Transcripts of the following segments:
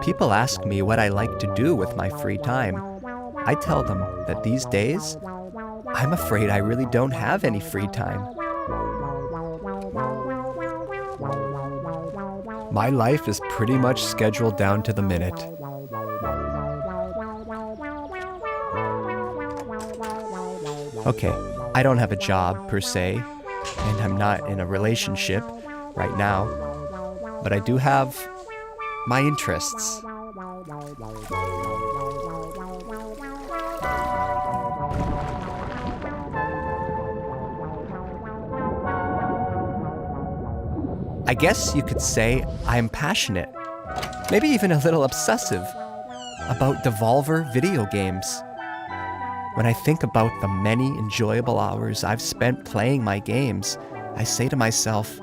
people ask me what I like to do with my free time, I tell them that these days, I'm afraid I really don't have any free time. My life is pretty much scheduled down to the minute. Okay, I don't have a job per se, and I'm not in a relationship right now, but I do have my interests. I guess you could say I'm passionate, maybe even a little obsessive, about Devolver video games. When I think about the many enjoyable hours I've spent playing my games, I say to myself,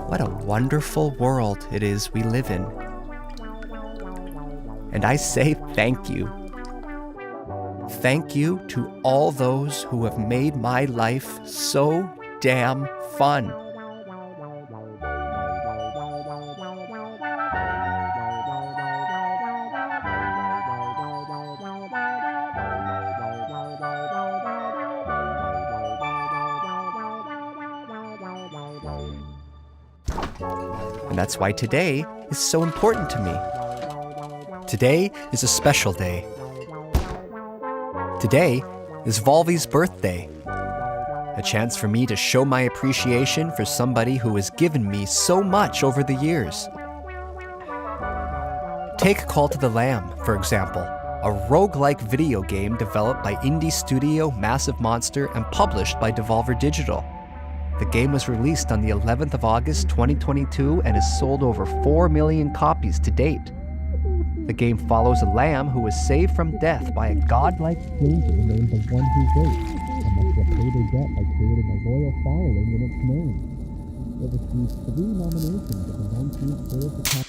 what a wonderful world it is we live in. And I say thank you. Thank you to all those who have made my life so damn fun. And that's why today is so important to me. Today is a special day. Today is Volvy's birthday. A chance for me to show my appreciation for somebody who has given me so much over the years. Take Call to the Lamb, for example, a roguelike video game developed by indie studio Massive Monster and published by Devolver Digital. The game was released on the 11th of August 2022 and has sold over 4 million copies to date. The game follows a lamb who is saved from death by a godlike stranger named the One Who Waits, and must repay their debt by creating a loyal following in its name. It received 3 nominations at the 19th Toyota Academy.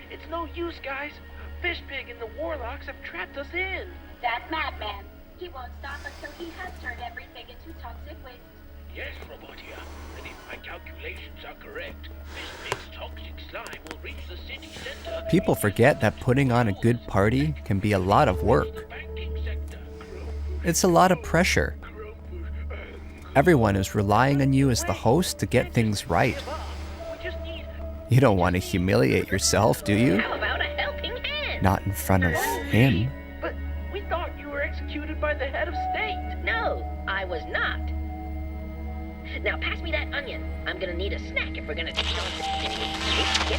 It's no use, guys. Fishpig and the Warlocks have trapped us in. That madman. He won't stop until he has turned everything into toxic waste. Yes, Robotia. And if my calculations are correct, Fishpig's toxic slime will reach the city center. People forget that putting on a good party can be a lot of work. It's a lot of pressure. Everyone is relying on you as the host to get things right. You don't want to humiliate yourself, do you? How about a helping hand? Not in front of him. But we thought you were executed by the head of state. No, I was not. Now pass me that onion. I'm gonna need a snack if we're gonna take on the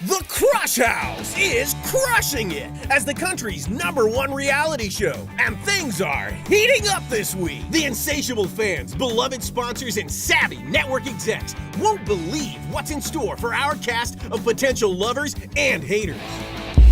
The Crush House is crushing it as the country's #1 reality show. And things are heating up this week. The insatiable fans, beloved sponsors, and savvy network execs won't believe what's in store for our cast of potential lovers and haters.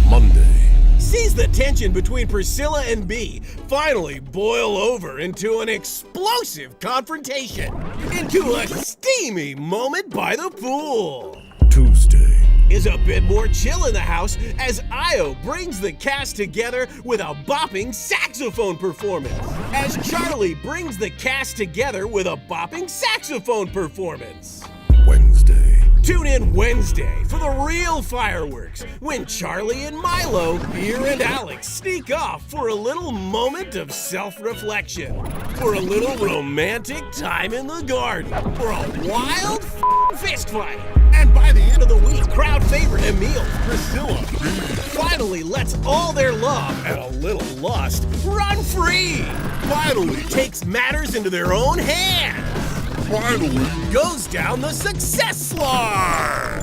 Monday sees the tension between Priscilla and B finally boil over into an explosive confrontation, into a steamy moment by the pool. Tuesday is a bit more chill in the house as Io brings the cast together with a bopping saxophone performance. As Charlie brings the cast together with a bopping saxophone performance. Wednesday Tune in Wednesday for the real fireworks when Charlie and Milo, Beer and Alex sneak off for a little moment of self-reflection, for a little romantic time in the garden, for a wild fist fight. And by the end of the week, crowd favorite Emil, Priscilla, finally lets all their love and a little lust run free. Finally takes matters into their own hands. Finally goes down the success slide.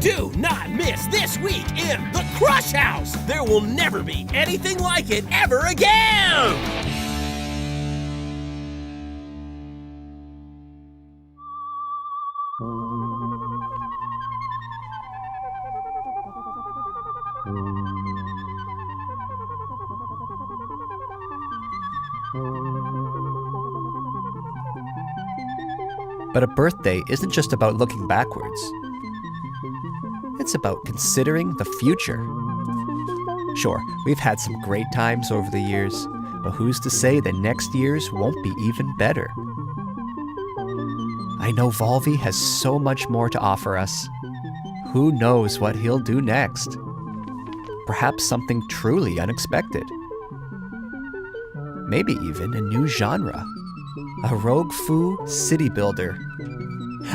Do not miss this week in the Crush House. There will never be anything like it ever again. But a birthday isn't just about looking backwards. It's about considering the future. Sure, we've had some great times over the years, but who's to say that next year's won't be even better? I know Volvy has so much more to offer us. Who knows what he'll do next? Perhaps something truly unexpected. Maybe even a new genre. A rogue foo city builder.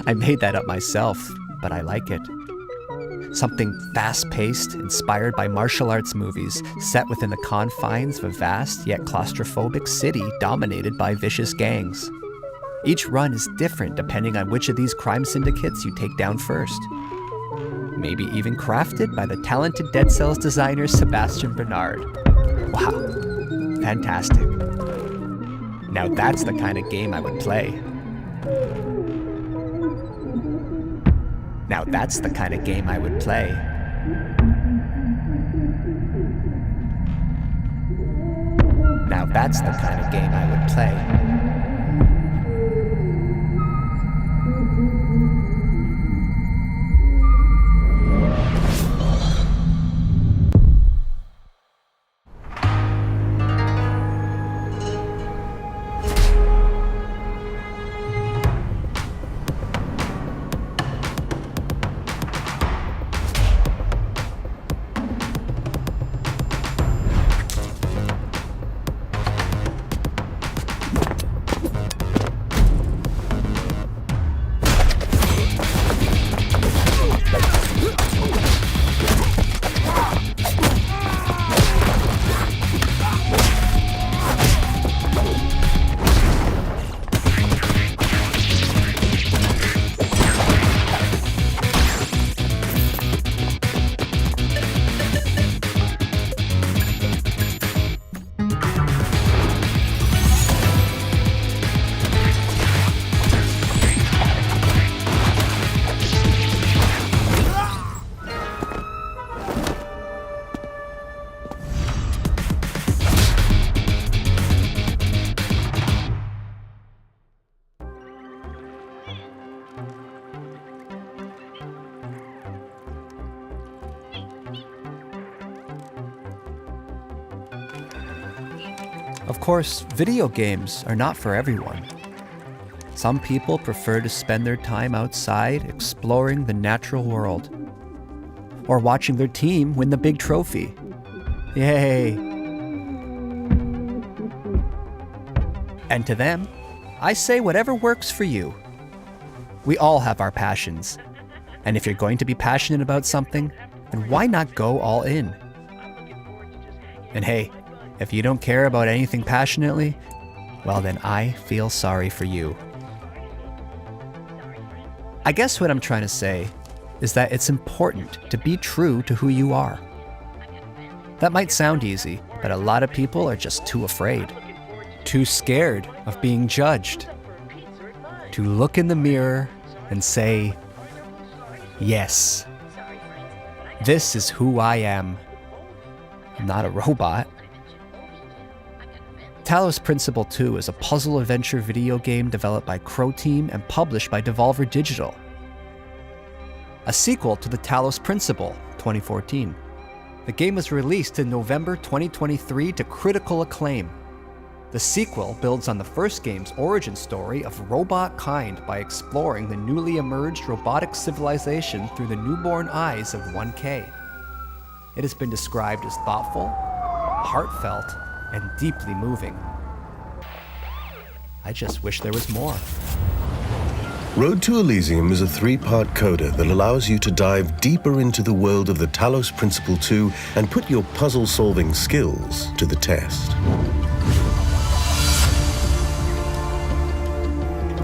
I made that up myself, but I like it. Something fast-paced, inspired by martial arts movies, set within the confines of a vast yet claustrophobic city dominated by vicious gangs. Each run is different depending on which of these crime syndicates you take down first. Maybe even crafted by the talented Dead Cells designer Sebastian Bernard. Wow, fantastic. Now that's the kind of game I would play. Now that's the kind of game I would play. Now that's the kind of game I would play. Of course, video games are not for everyone. Some people prefer to spend their time outside exploring the natural world, or watching their team win the big trophy. Yay! And to them, I say whatever works for you. We all have our passions, and if you're going to be passionate about something, then why not go all in? And hey, if you don't care about anything passionately, well then I feel sorry for you. I guess what I'm trying to say is that it's important to be true to who you are. That might sound easy, but a lot of people are just too afraid, too scared of being judged, to look in the mirror and say, yes, this is who I am. I'm not a robot. Talos Principle 2 is a puzzle adventure video game developed by Crow Team and published by Devolver Digital. A sequel to the Talos Principle, 2014. The game was released in November 2023 to critical acclaim. The sequel builds on the first game's origin story of robot kind by exploring the newly emerged robotic civilization through the newborn eyes of 1K. It has been described as thoughtful, heartfelt, and deeply moving. I just wish there was more. Road to Elysium is a 3-part coda that allows you to dive deeper into the world of the Talos Principle 2 and put your puzzle-solving skills to the test.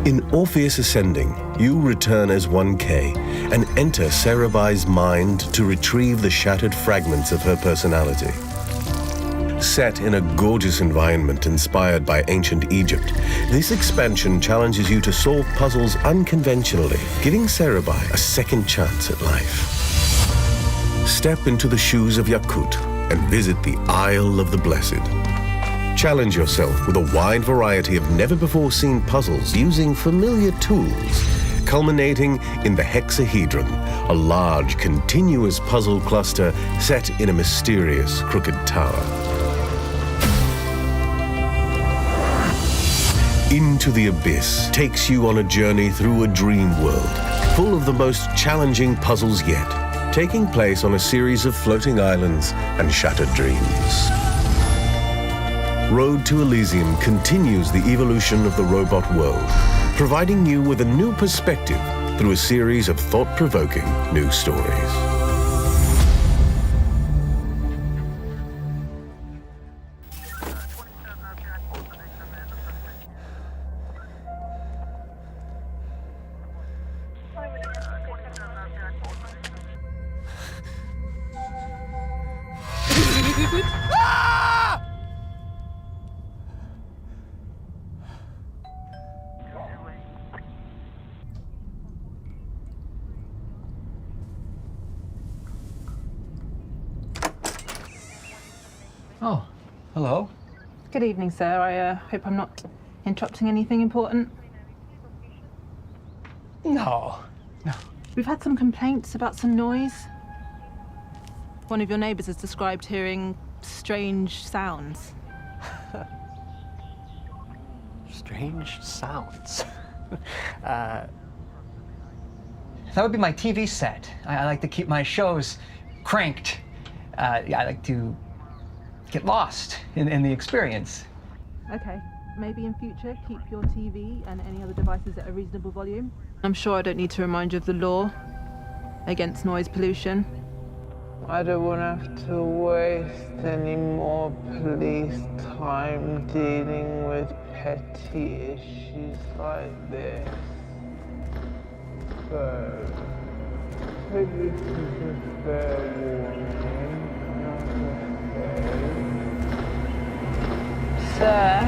In Orpheus Ascending, you return as 1K and enter Cerebi's mind to retrieve the shattered fragments of her personality. Set in a gorgeous environment inspired by ancient Egypt, this expansion challenges you to solve puzzles unconventionally, giving Cerebi a second chance at life. Step into the shoes of Yakut and visit the Isle of the Blessed. Challenge yourself with a wide variety of never-before-seen puzzles using familiar tools, culminating in the Hexahedron, a large, continuous puzzle cluster set in a mysterious, crooked tower. Into the Abyss takes you on a journey through a dream world, full of the most challenging puzzles yet, taking place on a series of floating islands and shattered dreams. Road to Elysium continues the evolution of the robot world, providing you with a new perspective through a series of thought-provoking new stories. Oh, hello. Good evening, sir. I hope I'm not interrupting anything important. No. We've had some complaints about some noise. One of your neighbors has described hearing strange sounds. Strange sounds. That would be my TV set. I like to keep my shows cranked. I like to get lost in the experience. Okay, maybe in future keep your TV and any other devices at a reasonable volume. I'm sure I don't need to remind you of the law against noise pollution. I don't want to have to waste any more police time dealing with petty issues like this. So, take this as a fair warning, not a fake. Sir?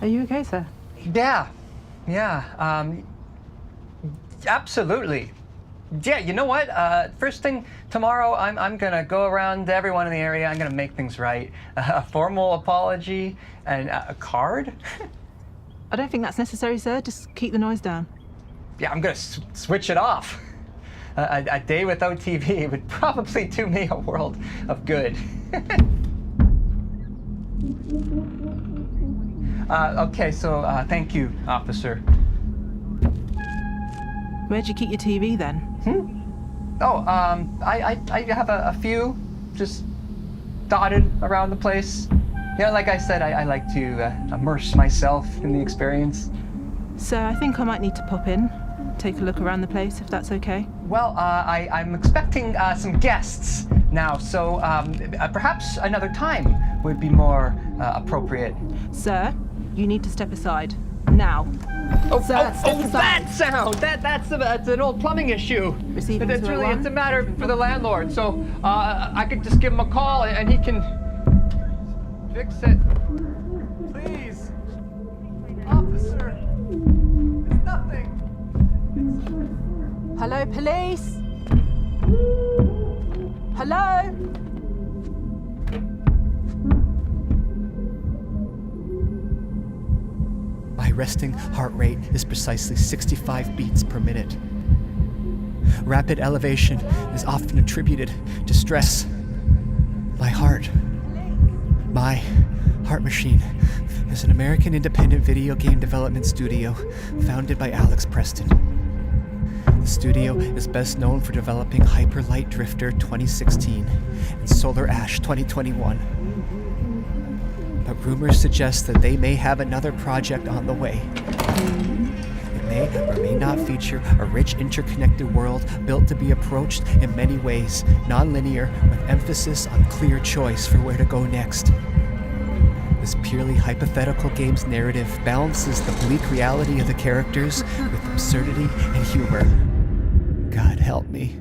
Are you okay, sir? Yeah, absolutely. Yeah, you know what? First thing tomorrow, I'm gonna go around to everyone in the area. I'm gonna make things right. A formal apology and a card. I don't think that's necessary, sir. Just keep the noise down. Yeah, I'm gonna switch it off. A day without TV would probably do me a world of good. Okay, so thank you, officer. Where'd you keep your TV then? Oh, I have a few just dotted around the place. You know, like I said, I like to immerse myself in the experience. So I think I might need to pop in, take a look around the place, if that's okay. Well, I'm expecting some guests now, so perhaps another time would be more appropriate. Sir, you need to step aside. Now. Sir, step aside. That sound! That's an old plumbing issue. Receiving It's really, 201? it's a matter for the landlord, so I could just give him a call and he can fix it. Please. Officer. It's nothing. Hello, police? Hello? My resting heart rate is precisely 65 beats per minute. Rapid elevation is often attributed to stress. My heart machine is an American independent video game development studio founded by Alex Preston. The studio is best known for developing Hyper Light Drifter 2016 and Solar Ash 2021. But rumors suggest that they may have another project on the way. It may or may not feature a rich interconnected world built to be approached in many ways, non-linear, with emphasis on clear choice for where to go next. This purely hypothetical game's narrative balances the bleak reality of the characters with absurdity and humor. God help me.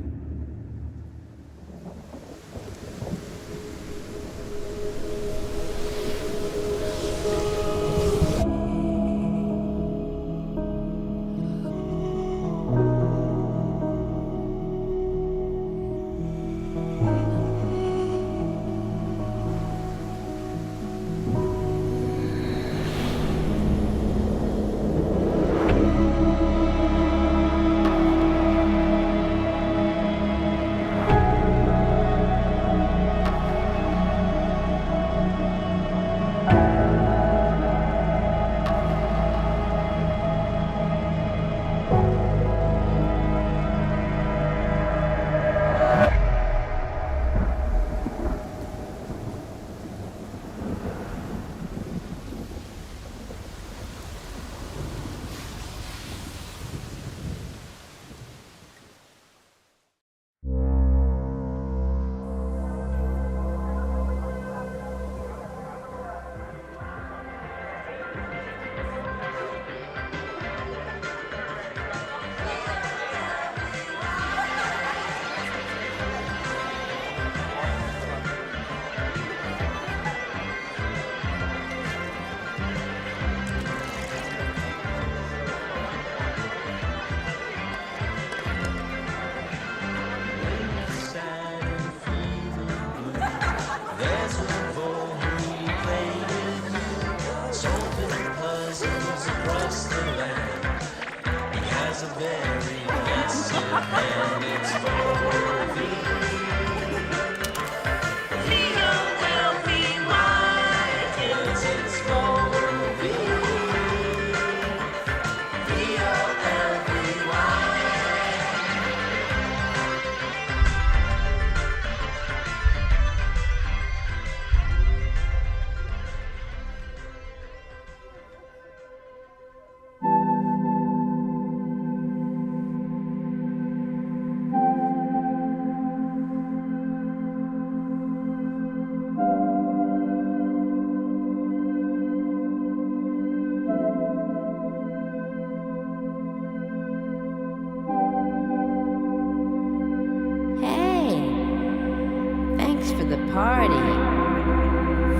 party,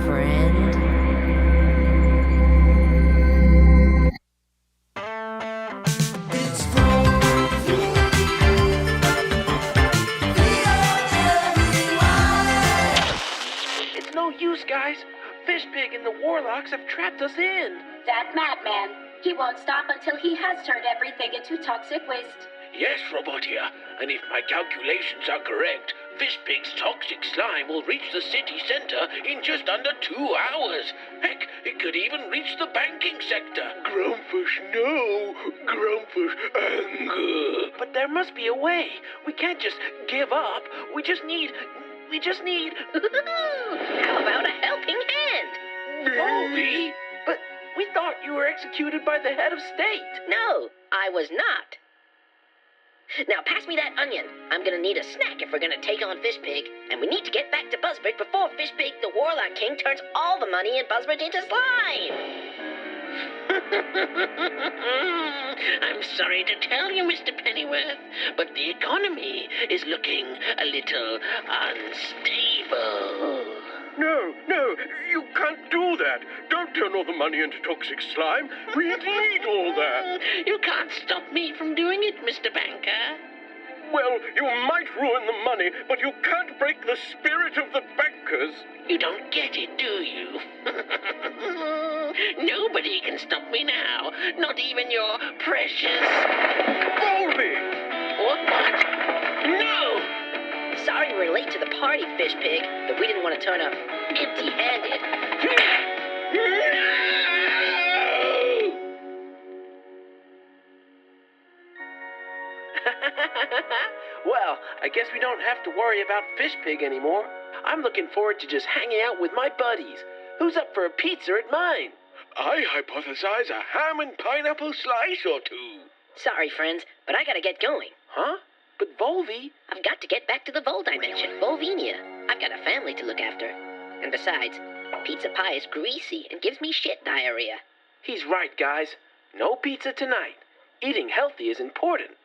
friend. It's Volvy. It's no use, guys. Fishpig and the Warlocks have trapped us in. That madman. He won't stop until he has turned everything into toxic waste. Yes, Robot here. And if my calculations are correct, Fishpig's toxic slime will reach the city center in just under 2 hours. Heck, it could even reach the banking sector. Grumpfish, no. Grumpfish, anger. But there must be a way. We can't just give up. We just need... executed by the head of state. No, I was not. Now pass me that onion. I'm gonna need a snack if we're gonna take on Fishpig, and we need to get back to Buzzbridge before Fishpig, the Warlock King, turns all the money in Buzzbridge into slime. I'm sorry to tell you, Mr. Pennyworth, but the economy is looking a little unstable. No, you can't do that. Don't turn all the money into toxic slime. We need all that. You can't stop me from doing it, Mr. Banker. Well, you might ruin the money, but you can't break the spirit of the bankers. You don't get it, do you? Nobody can stop me now, not even your precious... Volvy! What? No! Sorry we're late to the party, Fishpig, but we didn't want to turn up empty-handed. Well, I guess we don't have to worry about Fishpig anymore. I'm looking forward to just hanging out with my buddies. Who's up for a pizza at mine? I hypothesize a ham and pineapple slice or two. Sorry, friends, but I gotta get going. Huh? But Volvy... I've got to get back to the Vol dimension, Volvinia. I've got a family to look after. And besides, pizza pie is greasy and gives me shit diarrhea. He's right, guys. No pizza tonight. Eating healthy is important.